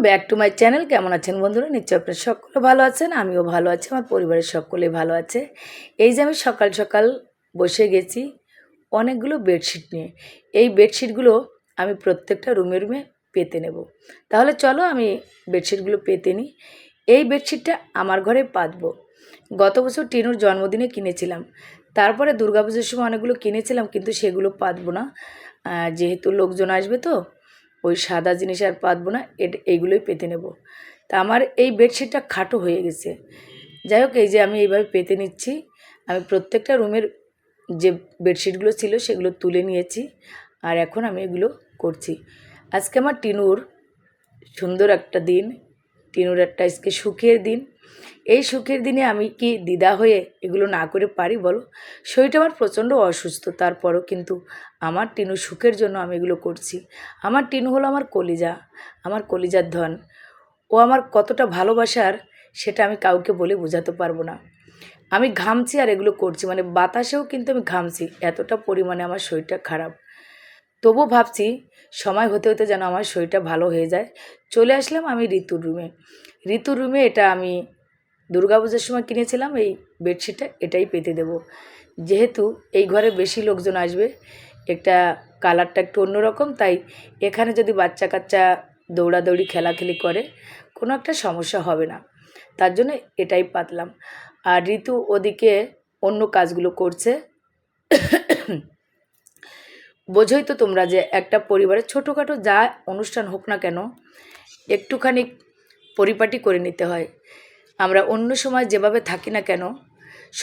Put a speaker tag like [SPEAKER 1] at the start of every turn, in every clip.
[SPEAKER 1] Back to my channel. কেমন আছেন বন্ধুরা? নিশ্চয়ই আপনারা সকলে ভালো আছেন, আমিও ভালো আছি, আমার পরিবারের সকলে ভালো আছে। এই যে আমি সকাল সকাল বসে গেছি অনেকগুলো বেডশিট নিয়ে। এই বেডশিটগুলো আমি প্রত্যেকটা রুমে রুমে পেতে নেব। তাহলে চলো আমি বেডশিটগুলো পেতে নিই। এই বেডশিটটা আমার ঘরে পাতবো। গত বছর টিনুর জন্মদিনে কিনেছিলাম, তারপরে দুর্গাপুজোর সময় অনেকগুলো কিনেছিলাম, কিন্তু সেগুলো পাতবো না, যেহেতু লোকজন আসবে তো ওই সাদা জিনিস আর পাতবো না, এইগুলোই পেতে নেব। তা আমার এই বেডশিটটা খাটো হয়ে গেছে। যাই হোক, এই যে আমি এইভাবে পেতে নিচ্ছি। আমি প্রত্যেকটা রুমের যে বেডশিটগুলো ছিল সেগুলো তুলে নিয়েছি, আর এখন আমি এগুলো করছি। আজকে আমার টিনুর সুন্দর একটা দিন, টিনুর একটা আজকে সুখের দিন। এই সুখের দিনে আমি কি দ্বিধা হয়ে এগুলো না করে পারি বলো? শরীরটা আমার প্রচণ্ড অসুস্থ, তারপরও কিন্তু আমার টিনু সুখের জন্য আমি এগুলো করছি। আমার টিনু হলো আমার কলিজা, আমার কলিজার ধন। ও আমার কতটা ভালোবাসার সেটা আমি কাউকে বলে বোঝাতে পারবো না। আমি ঘামছি আর এগুলো করছি, মানে বাতাসেও কিন্তু আমি ঘামছি, এতটা পরিমাণে আমার শরীরটা খারাপ। তবু ভাবছি সময় হতে হতে যেন আমার শরীরটা ভালো হয়ে যায়। চলে আসলাম আমি ঋতুর রুমে। এটা আমি দুর্গাপূজার সময় কিনেছিলাম এই বেডশিটটা, এটাই পেতে দেব। যেহেতু এই ঘরে বেশি লোকজন আসবে, একটা কালারটা একটু অন্যরকম, তাই এখানে যদি বাচ্চা কাচ্চা দৌড়াদৌড়ি খেলাখেলি করে কোনো একটা সমস্যা হবে না, তার জন্য এটাই পাতলাম। আর ঋতু ওদিকে অন্য কাজগুলো করছে। বোঝোই তো তোমরা যে একটা পরিবারের ছোটোখাটো যা অনুষ্ঠান হোক না কেন একটুখানি পরিপাটি করে নিতে হয়। আমরা অন্য সময় যেভাবে থাকি না কেন,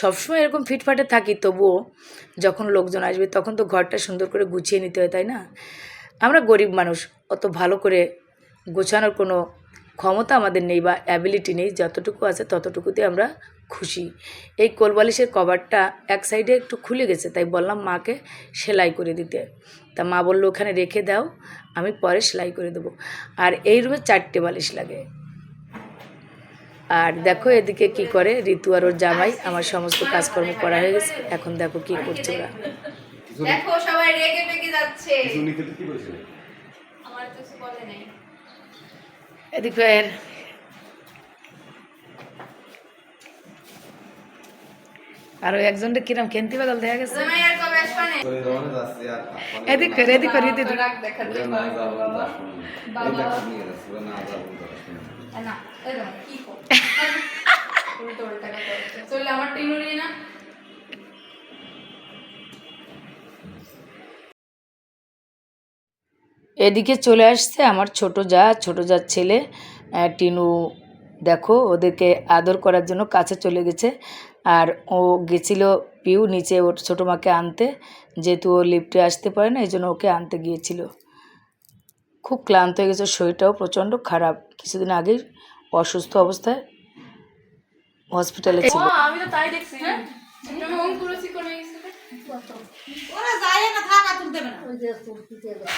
[SPEAKER 1] সবসময় এরকম ফিটফাটে থাকি, তবুও যখন লোকজন আসবে তখন তো ঘরটা সুন্দর করে গুছিয়ে নিতে হয়, তাই না? আমরা গরিব মানুষ, অত ভালো করে গোছানোর কোনো ক্ষমতা আমাদের নেই বা অ্যাবিলিটি নেই। যতটুকু আছে ততটুকুতে আমরা খুশি। এই কোলবালিশের কভারটা এক সাইডে একটু খুলে গেছে, তাই বললাম মাকে সেলাই করে দিতে। তা মা বললো ওখানে রেখে দাও, আমি পরে সেলাই করে দেবো। আর এই রুমে 4টে বালিশ লাগে। আর দেখো এদিকে কি করে ঋতু আর ওর জামাই, আমার সমস্ত কাজকর্ম করা হয়ে গেছে, এখন দেখো কি করছে ওরা।
[SPEAKER 2] দেখো সবাই রেগে রেগে যাচ্ছে। আমার কিছু বলে নাই।
[SPEAKER 1] এদিকে আর ওই একজনটা কিরম খেন্তি বাদল দেখা গেছে।
[SPEAKER 2] জামাই আর কবে আসবে?
[SPEAKER 1] এদিক করে এদিক করে এদিক
[SPEAKER 2] রাগ দেখাচ্ছে বাবা। না এরকম কি কর উল্টো উল্টা কথা হচ্ছে। চলে আমার টিনুরি না।
[SPEAKER 1] এদিকে চলে আসছে আমার ছোট যার ছেলে টিনু। দেখো ওদেরকে আদর করার জন্য কাছে চলে গেছে, আর ও গেছিল পিউ নিচে ওর ছোটো মাকে আনতে, যেহেতু ও লিফটে আসতে পারে না এই জন্য ওকে আনতে গিয়েছিল। খুব ক্লান্ত হয়ে গেছে, শরীরটাও প্রচণ্ড খারাপ, কিছুদিন আগেই অসুস্থ অবস্থায় হসপিটালে ছিল।
[SPEAKER 2] আমি তো তাই দেখছি। হ্যাঁ তুমি ওম কুরসি কোন গেছিল?
[SPEAKER 3] ওরা যায় না, থাকা তুলতে না, ওই যে তুলতে যায়।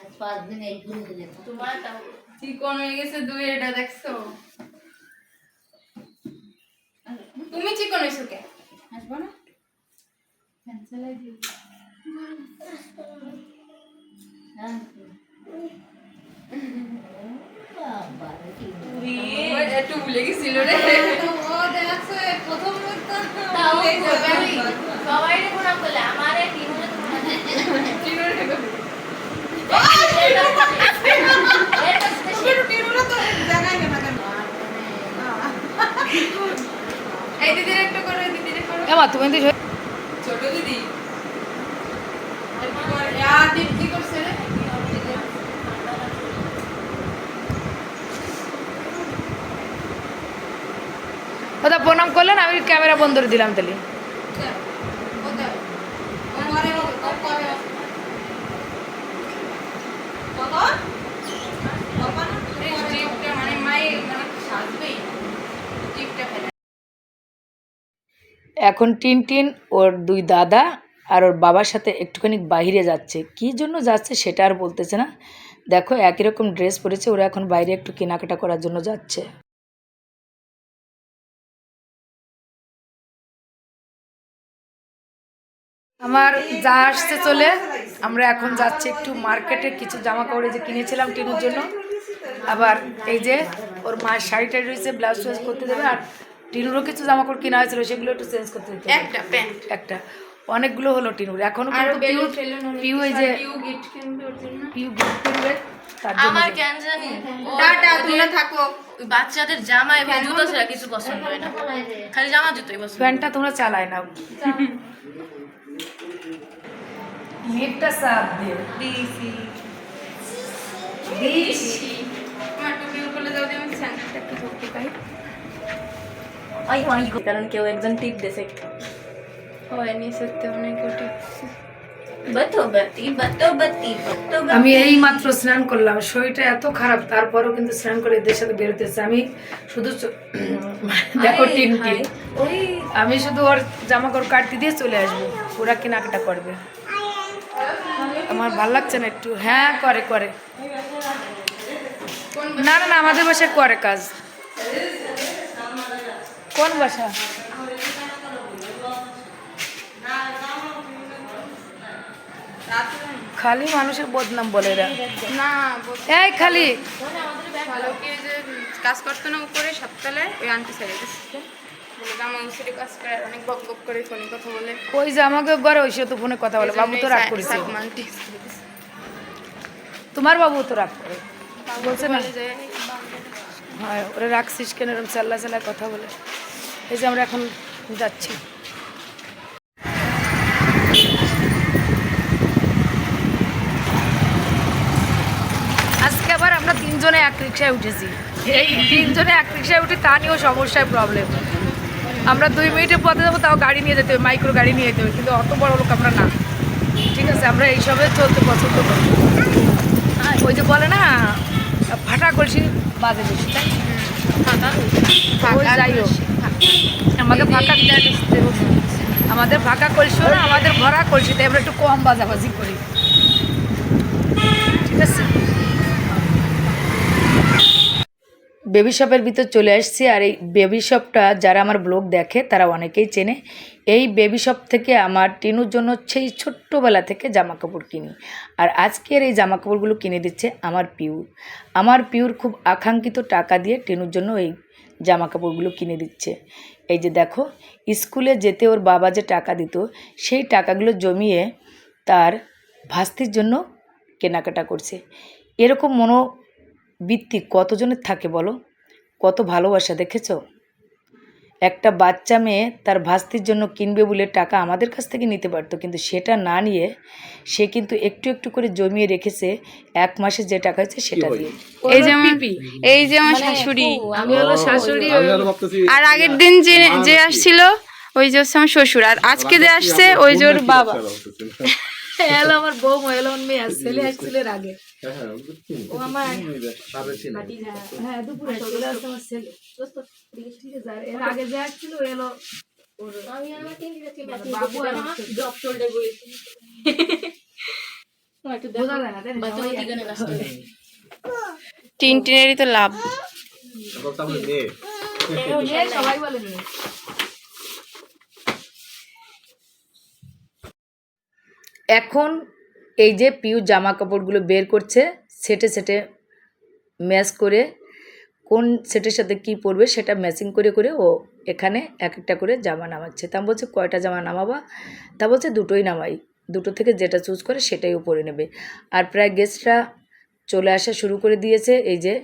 [SPEAKER 3] আজ 5 দিন এই ঘুরে দিলে
[SPEAKER 2] তোমার তাও চিকন হয়ে গেছে দুই, এটা দেখছো? তুমি চিকন হইছো কে? আসবো না ক্যান্সেলাই দিও।
[SPEAKER 3] হ্যাঁ বাবা কি
[SPEAKER 2] ওই একটু ভুলে গেছিল রে। ও দেখছো প্রথম তো তাও সবাই রে প্রণাম করলে আমারে টিনুরে টিনুরে এই দিদির একটু করে, দিদির করো।
[SPEAKER 1] এমা তুমি তো
[SPEAKER 2] ছোট দিদি দীপ কি করছে রে?
[SPEAKER 1] দাদা প্রণাম করলেন, আমি ক্যামেরা বন্ধ করে দিলাম তাহলে। এখন টিন ওর 2 দাদা আর ওর বাবার সাথে একটুখানি বাইরে যাচ্ছে, কী জন্য যাচ্ছে সেটা আর বলতেছে না। দেখো একই রকম ড্রেস পরেছে, ওরা এখন বাইরে একটু কেনাকাটা করার জন্য যাচ্ছে। আমার যা আসছে চলে, আমরা এখন যাচ্ছি একটু মার্কেটে, কিছু জামা কাপড় যে কিনেছিলাম টিনুর জন্য আবার এই যে ওর মার শাড়ি টাড়ি রয়েছে, ব্লাউজ ট্লাউজ করতে দেবে। আর টিনুরও কিছু জামা কাপড় কেনা হয়েছিল, সেগুলো একটু চেঞ্জ করতে দিতে হবে।
[SPEAKER 2] একটা প্যান্ট
[SPEAKER 1] একটা অনেকগুলো হলো টিনুর এখনো,
[SPEAKER 2] আর
[SPEAKER 1] কিন্তু
[SPEAKER 2] বেলুন ফেলুন
[SPEAKER 1] পিউ এই যে
[SPEAKER 2] পিউ গিফট কিনবে ওর জন্য।
[SPEAKER 1] পিউ গিফট করবে তার জন্য।
[SPEAKER 2] আমার কেন জানি টাটা তোমরা থাকো। ওই বাচ্চাদের জামা এবং জুতো ছাড়া কিছু পছন্দ হয় না, খালি জামা জুতোই পছন্দ।
[SPEAKER 1] ফ্যানটা তোমরা চালায় নাও। নেটটা সাফ দিয়ে
[SPEAKER 2] দিছি
[SPEAKER 1] দিছি।
[SPEAKER 2] আমার টুপি উপরে দাও, আমি স্যান্ডেলটা একটু ধরতে পাই।
[SPEAKER 4] কারণ কেউ একজন টিপ দেছে।
[SPEAKER 2] হয়নি সত্যি, অনেক টিপ।
[SPEAKER 1] আমি এই মাত্র স্নান করলাম, শরীরটা এত খারাপ, তারপরও কিন্তু স্নান করে এদের সাথে বেরোতেছে। আমি শুধু দেখো টিনকে, আমি শুধু ওর জামা কাপড় কাটতে দিয়ে চলে আসবো, ওরা কেনাকাটা করবে। আমার ভাল লাগছে না একটু। হ্যাঁ করে করে, না না না আমাদের বাসায় করে কাজ। কোন বাসা? খালি মানুষের বদনাম বলে এরা।
[SPEAKER 2] না
[SPEAKER 1] এই খালি
[SPEAKER 2] ভালো কি যে কাজ করতো না উপরে সাততলায়, ওই আন্টি ছেড়ে দিচ্ছে বলে জামা উসিরে কাজ করে, আর অনেক বক বক করে ফোনে কথা বলে।
[SPEAKER 1] ওই যে আমাকে ঘরে ওই সে তো ফোনে কথা বলে, বাবু তো রাগ করেছে।
[SPEAKER 2] আন্টি
[SPEAKER 1] তোমার বাবু তো রাগ করে, বলছে না
[SPEAKER 2] যে
[SPEAKER 1] হ্যাঁ ওরা রাখছিস কেন, এরকম চাল্লা চাল্লা কথা বলে। এই যে আমরা এখন যাচ্ছি। আজকে আবার আমরা তিনজনে এক রিক্সায় উঠেছি। এই তিনজনে এক রিক্সায় উঠে তা নিয়েও সমস্যায় প্রবলেম। আমরা 2 মিনিটের পথে যাবো, তাও গাড়ি নিয়ে যেতে হবে, মাইক্রো গাড়ি নিয়ে যেতে হবে, কিন্তু অত বড় লোক আমরা না। ঠিক আছে, আমরা এইসবে চলতে পছন্দ করি। ওই যে বলে না ফাটা কলসি বাজে বেশি, তাই ওই যাই হোক, আমাদের ফাঁকা কলসিও না, আমাদের ভরা কলসিতে আমরা একটু কম বাজাবাজি করি। ঠিক আছে, বেবি শপের ভিতর চলে আসছি। আর এই বেবি শপটা যারা আমার ব্লগ দেখে তারা অনেকেই চেনে। এই বেবি শপ থেকে আমার টিনুর জন্য সেই ছোট্টবেলা থেকে জামা কাপড় কিনি। আর আজকের এই জামা কাপড়গুলো কিনে দিচ্ছে আমার পিউর। আমার পিউর খুব আকাঙ্ক্ষিত টাকা দিয়ে টিনুর জন্য এই জামা কাপড়গুলো কিনে দিচ্ছে। এই যে দেখো, স্কুলে যেতে ওর বাবা যে টাকা দিত, সেই টাকাগুলো জমিয়ে তার ভাস্তির জন্য কেনাকাটা করছে। এরকম মনোবৃত্তি কতজনের থাকে বলো, কত ভালোবাসা দেখেছো। একটা বাচ্চা মেয়ে তার ভাস্তির জন্য কিনবে বলে টাকা আমাদের কাছ থেকে নিতে পারতো, কিন্তু সেটা না নিয়ে সে কিন্তু একটু একটু করে জমিয়ে রেখেছে 1 মাসে যে টাকা হয়েছে সেটা দিয়ে।
[SPEAKER 2] এই যে আমার শাশুড়ি,
[SPEAKER 1] আমি হলো শাশুড়ি,
[SPEAKER 2] আর আগের দিন যে আসছিল ওই যে হচ্ছে আমার শ্বশুর, আর আজকে যে আসছে ওই যে ওর বাবা।
[SPEAKER 1] এলো আমার বউ, এলো আমার মেয়ে, ছেলে আসছিল এর আগে। ও আমার হ্যাঁ দুপুরে চলে আসছে আমার ছেলে। ঠিক আছে, আর এর আগে যে আসছিল এলো ওর বাবু আর বোঝা যায় না, তাই না?
[SPEAKER 2] টিনটিনেরই তো লাভ।
[SPEAKER 1] সবাই বলে মেয়ে। এখন এই যে পিউ জামা কাপড়গুলো বের করছে, সেটে সেটে ম্যাচ করে কোন সেটের সাথে কি পরবে সেটা ম্যাচিং করে করে ও এখানে এক একটা করে জামা নামাচ্ছে। তা বলছে কয়টা জামা নামাবা? তা বলছে দুটোই নামাই, দুটো থেকে যেটা চুজ করে সেটাই ও পরে নেবে। আর প্রায় গেস্টরা চলে আসা শুরু করে দিয়েছে। এই যে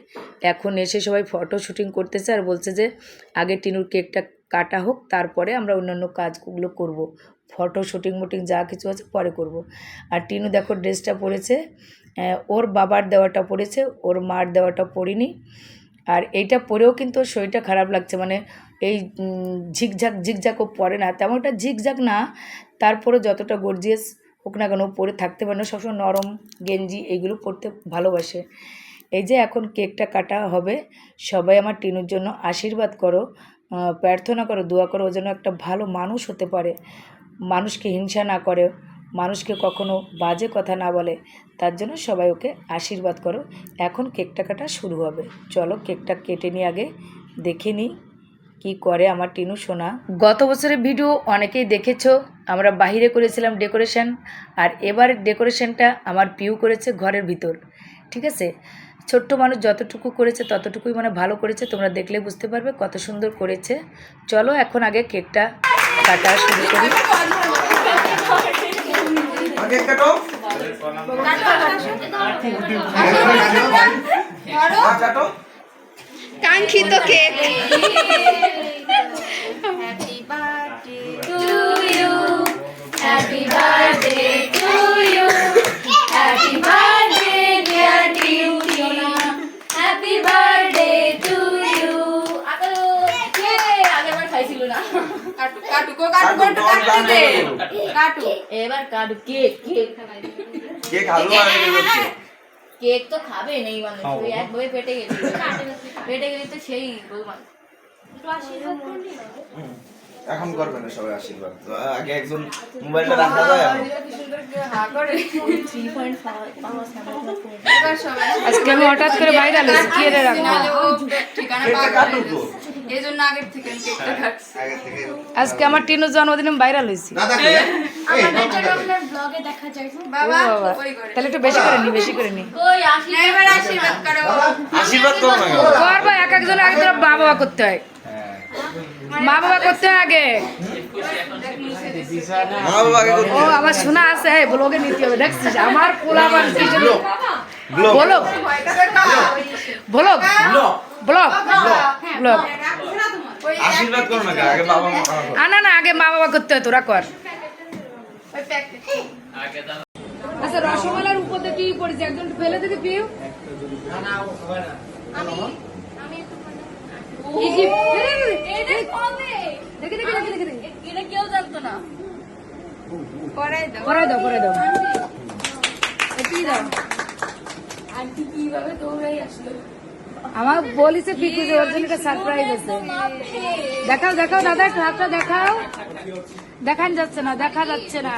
[SPEAKER 1] এখন এসে সবাই ফটো শুটিং করতেছে আর বলছে যে আগে টিনুর কেকটা কাটা হোক, তারপরে আমরা অন্যান্য কাজগুলো করব, ফটো শুটিং মুটিং যা কিছু আছে পরে করব। আর টিনু দেখো ড্রেসটা পরেছে, ওর বাবার দেওয়াটা পরেছে, ওর মার দেওয়াটা পরিনি। আর এইটা পরেও কিন্তু ওর শরীরটা খারাপ লাগছে, মানে এই ঝিকঝাক ও পরে না, তেমনটা ঝিকঝাক না, তারপরে যতটা গর্জিয়াস হোক না কেন পরে থাকতে পারে না, সবসময় নরম গেঞ্জি এইগুলো পরতে ভালোবাসে। এই যে এখন কেকটা কাটা হবে, সবাই আমার টিনুর জন্য আশীর্বাদ করো, প্রার্থনা করো, দোয়া করো, ও যেন একটা ভালো মানুষ হতে পারে, মানুষকে হিংসা না করে, মানুষকে কখনো বাজে কথা না বলে, তার জন্য সবাই ওকে আশীর্বাদ করো। এখন কেকটা কাটা শুরু হবে, চলো কেকটা কেটে নিয়ে আগে দেখে নিই কী করে আমার টিনু সোনা। গত বছরের ভিডিও অনেকেই দেখেছো, আমরা বাইরে করেছিলাম ডেকোরেশন, আর এবার ডেকোরেশনটা আমার পিউ করেছে ঘরের ভিতর। ঠিক আছে, ছোট্ট মানুষ যতটুকু করেছে ততটুকুই মানে ভালো করেছে, তোমরা দেখলে বুঝতে পারবে কত সুন্দর করেছে। চলো এখন আগে কেকটা কাটা শুরু করি।
[SPEAKER 2] কাঙ্ক্ষিত cake. Happy birthday to you. Happy birthday dear Tiona. Happy birthday to you. আগেবার খাইছিল না। কাটু এবার কাটু কেক কেক তো খাবে নেই মানুষ, ওই একভাবে পেটে গেছে তো সেই বলমান।
[SPEAKER 5] এখন করবে না সবাই আশীর্বাদ, আগে একজন মোবাইলটা রাখা যায়।
[SPEAKER 1] আজকে আমি হঠাৎ করে বাইরে আছি, কি রে রাখবো
[SPEAKER 2] এইজন্য আগের থেকে কেকটা কাটছি।
[SPEAKER 1] আজকে আমার টিনুর জন্মদিনে বাইরে লইছি।
[SPEAKER 2] ব্লগে দেখা যায়
[SPEAKER 1] বাবা, তাহলে একটু বেশি করে নি
[SPEAKER 2] কই এবার আশীর্বাদ করো।
[SPEAKER 5] আশীর্বাদ করো না
[SPEAKER 1] করবা, এক একজন এক একজন মা বাবা করতে হয়, মা বাবা করতে হয় আগে।
[SPEAKER 5] মা বাবা আগে করতে
[SPEAKER 1] ও আমার শোনা আছে, ব্লগে নিতে হবে, দেখছিস আমার পোলা মান কি জন্য বলো বলো ব্লগ ব্লগ।
[SPEAKER 5] আশীর্বাদ করো না আগে বাবা মা করো।
[SPEAKER 1] না আগে মা বাবা করতে হয়, তোরা কর। আচ্ছা রসমালার উপর দিয়ে কি পড়েছে, একজন ফেলে দিতে পিউ।
[SPEAKER 2] কেউ জানতো না।
[SPEAKER 1] করাই দাও
[SPEAKER 2] আন্টি কিভাবে দৌড়াই আসলো।
[SPEAKER 1] আমার বলিছে পিকু যে ওর জন্য একটা সারপ্রাইজ আছে। দেখাও দাদা, হাতটা দেখাও। দেখা যাচ্ছে না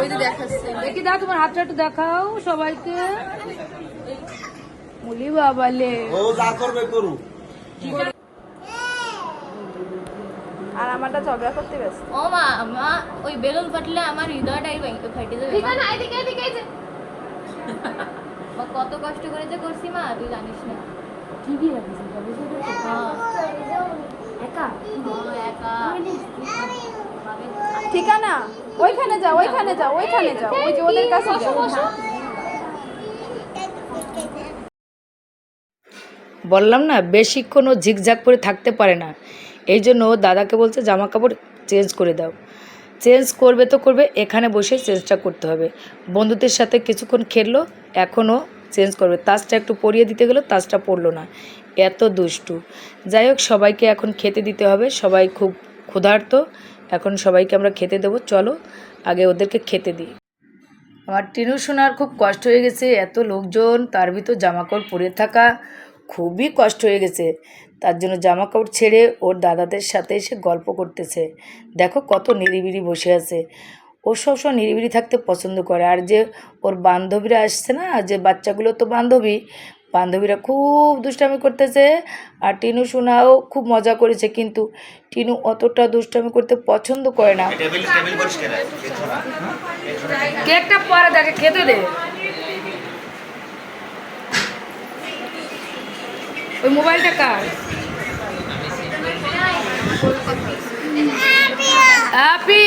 [SPEAKER 2] ওই যে দেখাচ্ছে।
[SPEAKER 1] দেখি দাও তোমার হাতটা একটু দেখাও সবাইকে। মুলি বাবালে
[SPEAKER 5] ও যা করবে করু।
[SPEAKER 4] আর আমারটা ঝগড়া করতে ব্যস্ত।
[SPEAKER 2] ও মা ওই বেলুন ফাটলে আমার হৃদয়টাই ফাটে যাবে। মা কত কষ্ট করে যে করছি মা, তুই জানিস না।
[SPEAKER 1] টিভি রাখিস একা
[SPEAKER 4] ঠিকানা ওইখানে যাও, ওই যে ওদের কাছে যাও।
[SPEAKER 1] বললাম না বেশিক্ষণ ও ঝিকঝাক করে থাকতে পারে না, এই জন্য ও দাদাকে বলছে জামা কাপড় চেঞ্জ করে দাও। চেঞ্জ করবে তো করবে, এখানে বসে চেঞ্জটা করতে হবে। বন্ধুদের সাথে কিছুক্ষণ খেললো, এখনও চেঞ্জ করবে। তাজটা একটু পরিয়ে দিতে গেলো, তাজটা পরলো না, এত দুষ্টু। যাই হোক সবাইকে এখন খেতে দিতে হবে, সবাই খুব ক্ষুধার্ত, এখন সবাইকে আমরা খেতে দেবো। চলো আগে ওদেরকে খেতে দিই। আমার টিনু সোনার খুব কষ্ট হয়ে গেছে, এত লোকজন, তার ভিতর জামাকাপড় পরে থাকা খুবই কষ্ট হয়ে গেছে। তার জন্য জামাকাপড় ছেড়ে ওর দাদাদের সাথে এসে গল্প করতেছে। দেখো কত নিরিবিলি বসে আছে, ও সবসময় নিরিবিলি থাকতে পছন্দ করে। আর যে ওর বান্ধবীরা আসছে না, যে বাচ্চাগুলো তো বান্ধবীরা খুব দুষ্টামি করতেছে, আর টিনু সোনাও খুব মজা করেছে। কিন্তু টিনু অতটা দুষ্টামি করতে পছন্দ করে না।
[SPEAKER 5] টেবিল পরিষ্কার আছে।
[SPEAKER 1] কেকটা পরে দেখে খেতে দে। ওই মোবাইলটা কার? হ্যাপি,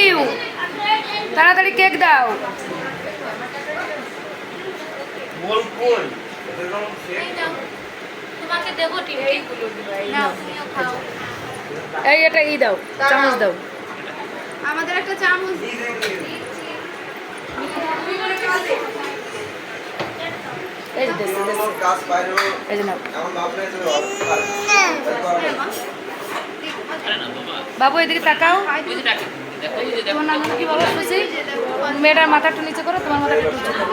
[SPEAKER 1] তাড়াতাড়ি কেক দাও।
[SPEAKER 5] বল কই
[SPEAKER 2] তোমাকে দেবো টিফিন না, তুমিও খাও।
[SPEAKER 1] এই এটা দাও, চামচ দাও।
[SPEAKER 2] আমাদের একটা চামচ
[SPEAKER 1] এই যে
[SPEAKER 5] কাজ পাইরো
[SPEAKER 1] এই যে নাও।
[SPEAKER 5] এমন ভাবনা যে
[SPEAKER 1] বাবু এদিকে তাকাও। তোমার নাম কি বাবা? খুশি। মেয়েটার মাথা একটু নিচে করো, তোমার মাথা একটু নিচে করো।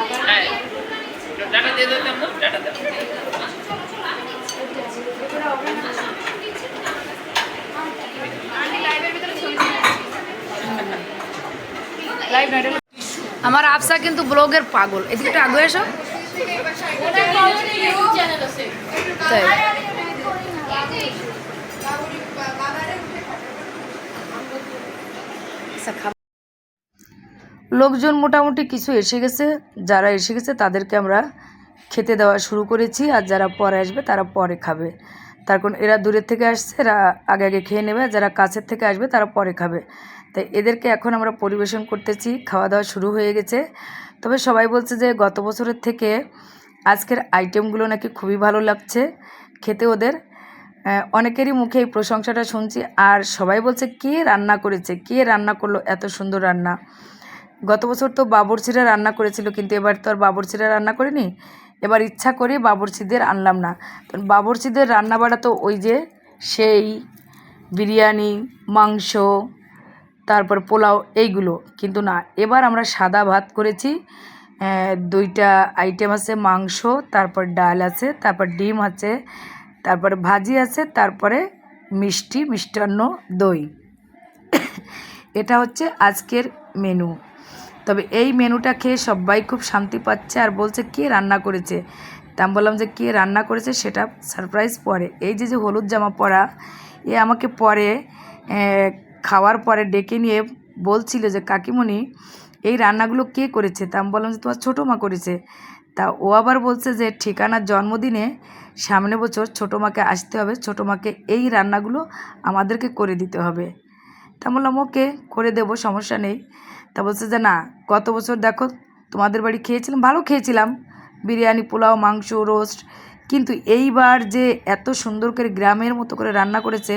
[SPEAKER 1] লাইভ না, আমার আফসা কিন্তু ব্লগের পাগল। এদিকে একটু আগে এসো। তাই লোকজন মোটামুটি কিছু এসে গেছে, যারা এসে গেছে তাদেরকে আমরা খেতে দেওয়া শুরু করেছি, আর যারা পরে আসবে তারা পরে খাবে। তার কারণ এরা দূরের থেকে আসছে, এরা আগে আগে খেয়ে নেবে, যারা কাছের থেকে আসবে তারা পরে খাবে। তাই এদেরকে এখন আমরা পরিবেশন করতেছি, খাওয়া দাওয়া শুরু হয়ে গেছে। তবে সবাই বলছে যে গত বছরের থেকে আজকের আইটেমগুলো নাকি খুবই ভালো লাগছে খেতে ওদের। অনেকেরই মুখে এই প্রশংসাটা শুনছি, আর সবাই বলছে কে রান্না করেছে, কে রান্না করলো এত সুন্দর রান্না। গত বছর তো বাবুর্চিরা রান্না করেছিল, কিন্তু এবার তো আর বাবুর্চিরা রান্না করেনি। এবার ইচ্ছা করে বাবুর্চিদের আনলাম না। তো বাবুর্চিদের রান্না বাড়া তো ওই যে সেই বিরিয়ানি, মাংস, তারপর পোলাও এইগুলো, কিন্তু না, এবার আমরা সাদা ভাত করেছি। 2টা আইটেম আছে, মাংস, তারপর ডাল আছে, তারপর ডিম আছে, তারপরে ভাজি আছে, তারপরে মিষ্টি, মিষ্টান্ন, দই। এটা হচ্ছে আজকের মেনু। তবে এই মেনুটা খেয়ে সবাই খুব শান্তি পাচ্ছে, আর বলছে কে রান্না করেছে। তা আমি বললাম যে কে রান্না করেছে সেটা সারপ্রাইজ পরে। এই যে হলুদ জামা পরা, এ আমাকে পরে খাওয়ার পরে ডেকে নিয়ে বলছিল যে কাকিমণি এই রান্নাগুলো কে করেছে। তা আমি বললাম যে তোমার ছোটো মা করেছে। তা ও আবার বলছে যে ঠিকানার জন্মদিনে সামনে বছর ছোটো মাকে আসতে হবে, ছোটো মাকে এই রান্নাগুলো আমাদেরকে করে দিতে হবে। তা বললাম ওকে, করে দেবো, সমস্যা নেই। তা বলছে যে না, গত বছর দেখো তোমাদের বাড়ি খেয়েছিলাম, ভালো খেয়েছিলাম, বিরিয়ানি, পোলাও, মাংস, রোস্ট, কিন্তু এইবার যে এত সুন্দর করে গ্রামের মতো করে রান্না করেছে,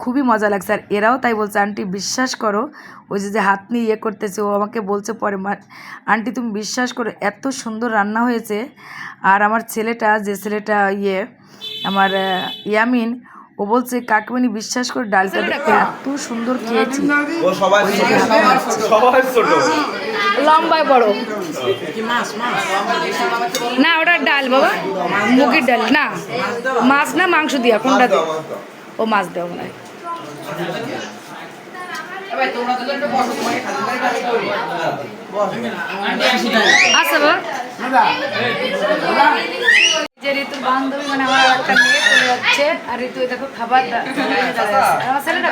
[SPEAKER 1] খুবই মজা লাগছে। আর এরাও তাই বলছে, আন্টি বিশ্বাস করো, ওই যে হাত নিয়ে ইয়ে করতেছে, ও আমাকে বলছে পরে, আন্টি তুমি বিশ্বাস করো এত সুন্দর রান্না হয়েছে। আর আমার ছেলেটা, যে ছেলেটা আমার ইয়ামিন, ও বলছে কাকিমণি বিশ্বাস করে ডালটা দেখে এত সুন্দর খেয়েছি।
[SPEAKER 5] ও সবাই ছোট
[SPEAKER 1] লম্বায় বড় না, ওটা ডাল বাবা, মুগের ডাল না, মাছ না মাংস দিয়া কোনটা দিয়ে? ও মাছ দেওয়া মনে হয়। আচ্ছা বাবা, যে ঋতুর বান্ধবী মানে আমার একটা মেয়ে চলে যাচ্ছে, আর ঋতু দেখো খাবার আমার ছেলেটা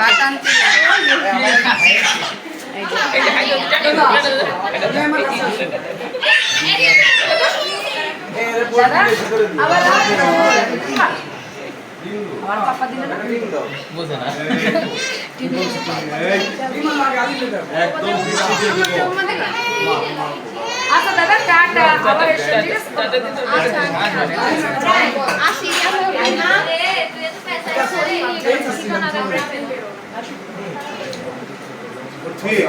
[SPEAKER 1] আমার পাপা দিলে না বুঝে না। আচ্ছা দাদা টাটা, আবার এসো, ঠিক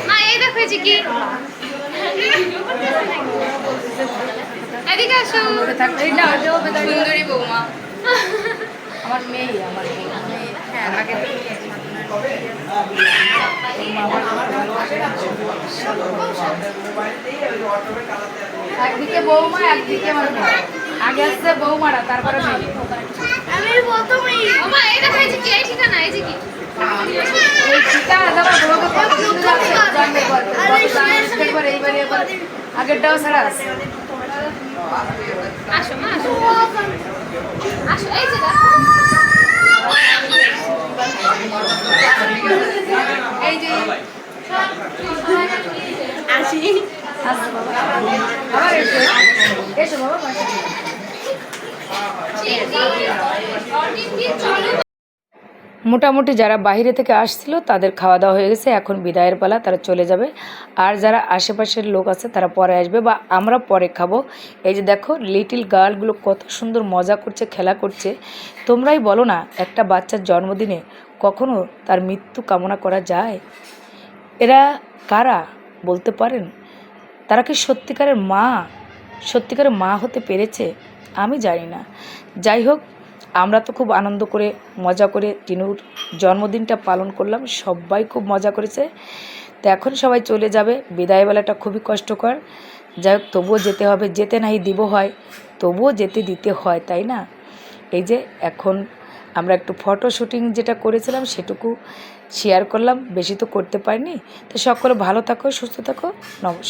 [SPEAKER 2] মা এই দেখো এই যে কি এদিকে আসো, সুন্দরী বৌমা,
[SPEAKER 1] আমার মেয়ে, আমার
[SPEAKER 2] হ্যাঁ আগে
[SPEAKER 1] একদিকে বৌমা, একদিকে আমার মেয়ে। আগে আসছে বৌমারা, তারপরে মেয়ে।
[SPEAKER 2] আমি প্রথমেই বাবা এই দেখো এই যে কি, এই ঠিকানা, এই যে কি
[SPEAKER 1] এই ঠিকানা তোমার ব্লগে কতদিন যাচ্ছে জানবে বল। একবার এইবারে এবার আগেরটাও ছাড়া আছে।
[SPEAKER 2] আসো মা আসো আসো, এই যে দেখো এই যে আসি
[SPEAKER 1] আসো বাবা, আবার এসো, এসো বাবা। মোটামুটি যারা বাইরে থেকে আসছিল তাদের খাওয়া দাওয়া হয়ে গেছে, এখন বিদায়ের পালা, তারা চলে যাবে। আর যারা আশেপাশের লোক আছে তারা পরে আসবে, বা আমরা পরে খাবো। এই যে দেখো লিটিল গার্লগুলো কত সুন্দর মজা করছে, খেলা করছে। তোমরাই বলো না, একটা বাচ্চার জন্মদিনে কখনো তার মৃত্যু কামনা করা যায়? এরা কারা বলতে পারেন? তারা কি সত্যিকারের মা, সত্যিকারের মা হতে পেরেছে? আমি জানি না। যাই হোক, আমরা তো খুব আনন্দ করে মজা করে টিনুর জন্মদিনটা পালন করলাম, সবাই খুব মজা করেছে। তো এখন সবাই চলে যাবে, বিদায়বেলাটা খুবই কষ্টকর। যাই হোক, তবুও যেতে হবে, যেতে নাই দিব হয়, তবুও যেতে দিতে হয়, তাই না? এই যে এখন আমরা একটু ফটো শুটিং যেটা করেছিলাম সেটুকু শেয়ার করলাম, বেশি তো করতে পারিনি। তো সকলে ভালো থাকো, সুস্থ থাকো, নমস্কার।